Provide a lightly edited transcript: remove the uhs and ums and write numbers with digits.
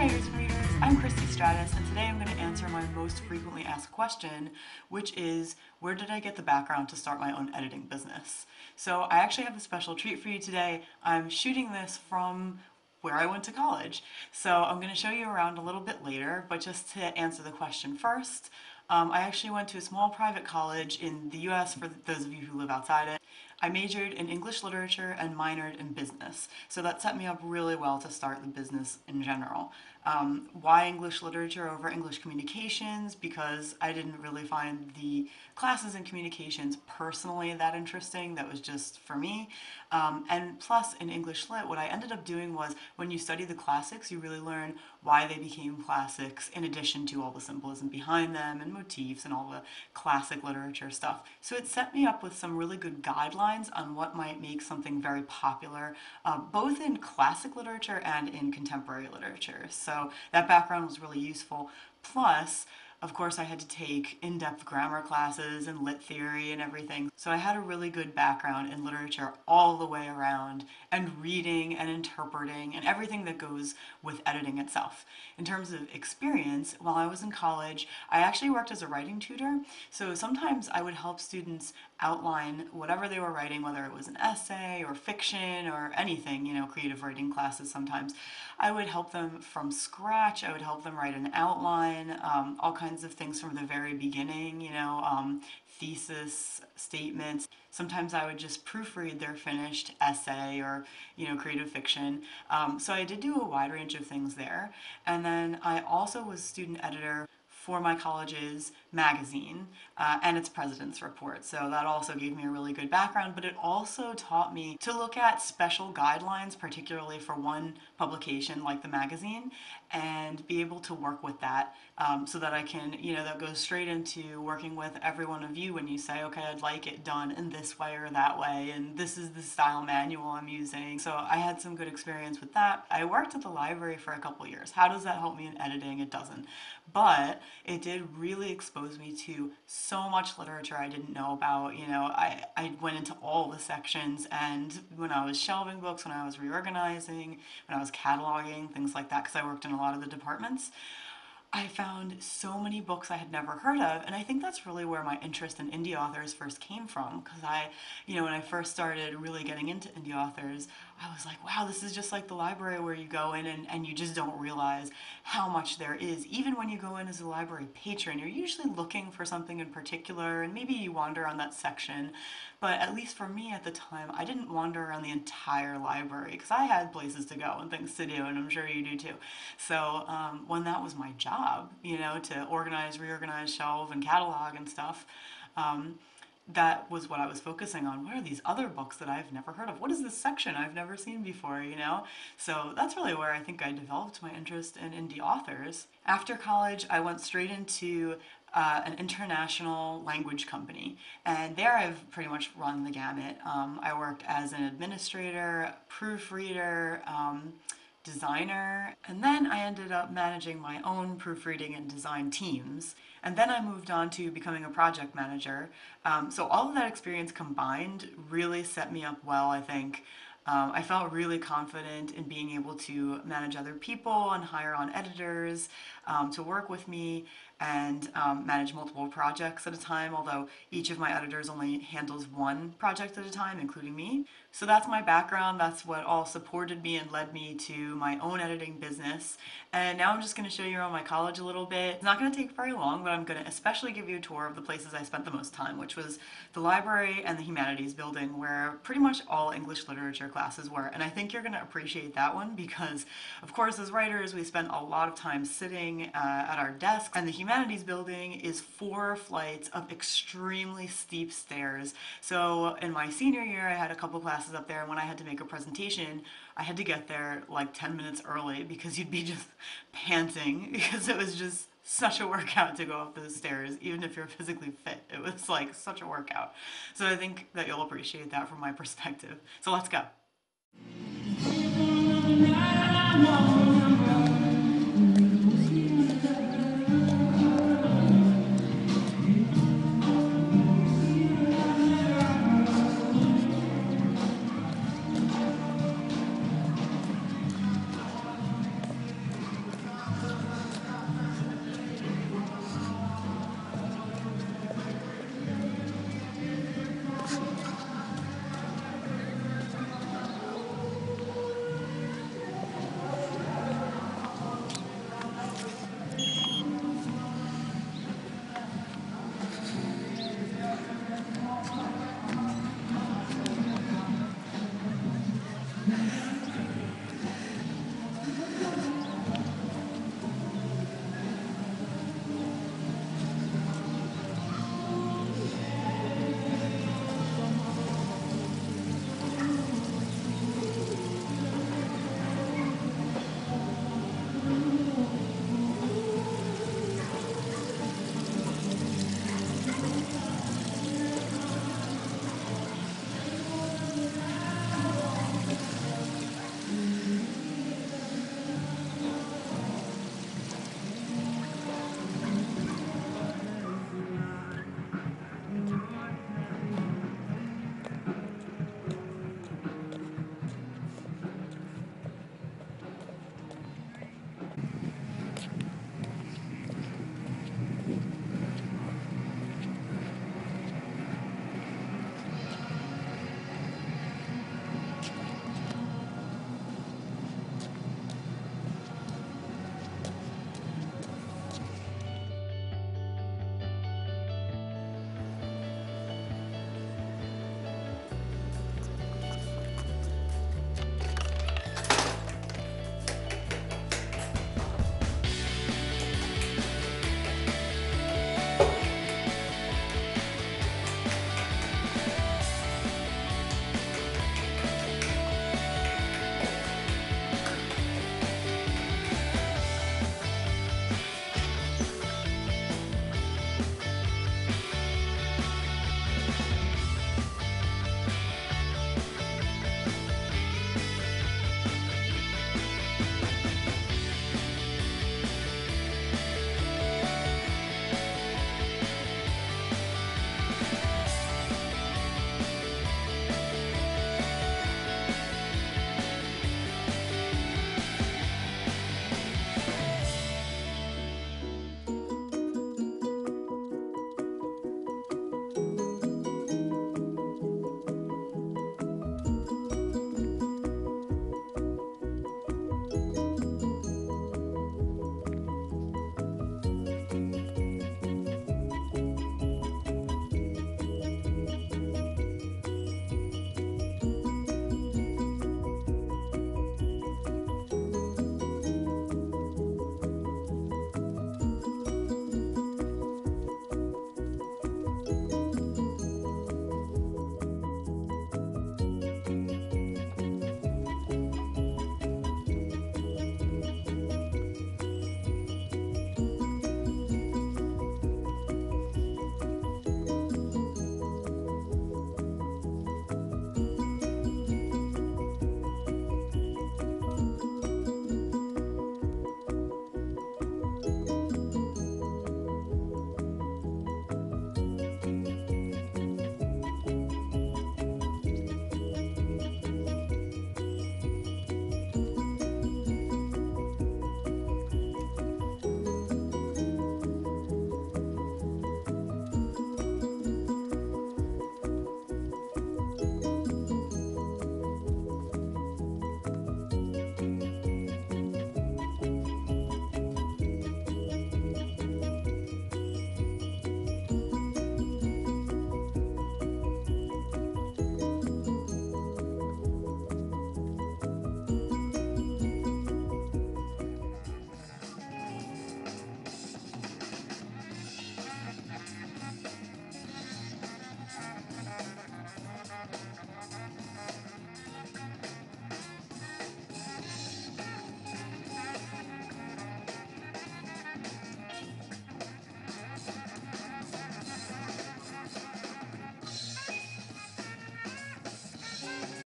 writers and readers, I'm Christie Stratos, and today I'm going to answer my most frequently asked question, which is, where did I get the background to start my own editing business? So I actually have a special treat for you today. I'm shooting this from where I went to college. So I'm going to show you around a little bit later, but just to answer the question first, I actually went to a small private college in the US for those of you who live outside it. I majored in English literature and minored in business, so that set me up really well to start the business in general. Why English literature over English communications? Because I didn't really find the classes in communications personally that interesting. That was just for me. And plus in English lit, what I ended up doing was when you study the classics, you really learn why they became classics in addition to all the symbolism behind them and motifs and all the classic literature stuff. So it set me up with some really good guidelines on what might make something very popular, both in classic literature and in contemporary literature. So that background was really useful. Plus, of course, I had to take in-depth grammar classes and lit theory and everything. So I had a really good background in literature all the way around, and reading and interpreting and everything that goes with editing itself. In terms of experience, while I was in college, I actually worked as a writing tutor. So sometimes I would help students outline whatever they were writing, whether it was an essay or fiction or anything, creative writing classes sometimes. I would help them from scratch. I would help them write an outline, all kinds of things from the very beginning, thesis, statements. Sometimes I would just proofread their finished essay or, creative fiction. So I did do a wide range of things there. And then I also was student editor for my college's magazine and its president's report. So that also gave me a really good background, but it also taught me to look at special guidelines, particularly for one publication like the magazine, and be able to work with that so that I can, that goes straight into working with every one of you when you say, okay, I'd like it done in this way or that way, and this is the style manual I'm using. So I had some good experience with that. I worked at the library for a couple years. How does that help me in editing? It doesn't. But it did really expose me to so much literature I didn't know about. I went into all the sections, and when I was shelving books, when I was reorganizing, when I was cataloging, things like that, because I worked in a lot of the departments, I found so many books I had never heard of, and I think that's really where my interest in indie authors first came from, because when I first started really getting into indie authors, I was like, wow, this is just like the library where you go in and you just don't realize how much there is. Even when you go in as a library patron, you're usually looking for something in particular, and maybe you wander on that section, but at least for me at the time, I didn't wander around the entire library, because I had places to go and things to do, and I'm sure you do too. So when that was my job, to organize, reorganize, shelve, and catalog and stuff, that was what I was focusing on. What are these other books that I've never heard of? What is this section I've never seen before, So that's really where I think I developed my interest in indie authors. After college, I went straight into an international language company, and there I've pretty much run the gamut. I worked as an administrator, proofreader, designer, and then I ended up managing my own proofreading and design teams. And then I moved on to becoming a project manager. So all of that experience combined really set me up well, I think. I felt really confident in being able to manage other people and hire on editors to work with me, and manage multiple projects at a time, although each of my editors only handles one project at a time, including me. So that's my background. That's what all supported me and led me to my own editing business. And now I'm just going to show you around my college a little bit. It's not going to take very long, but I'm going to especially give you a tour of the places I spent the most time, which was the library and the Humanities building, where pretty much all English literature classes were. And I think you're going to appreciate that one because, of course, as writers, we spend a lot of time sitting at our desks, and the Humanities building is 4 flights of extremely steep stairs. So in my senior year, I had a couple classes up there, and when I had to make a presentation, I had to get there like 10 minutes early because you'd be just panting because it was just such a workout to go up those stairs, even if you're physically fit. It was like such a workout. So I think that you'll appreciate that from my perspective. So let's go.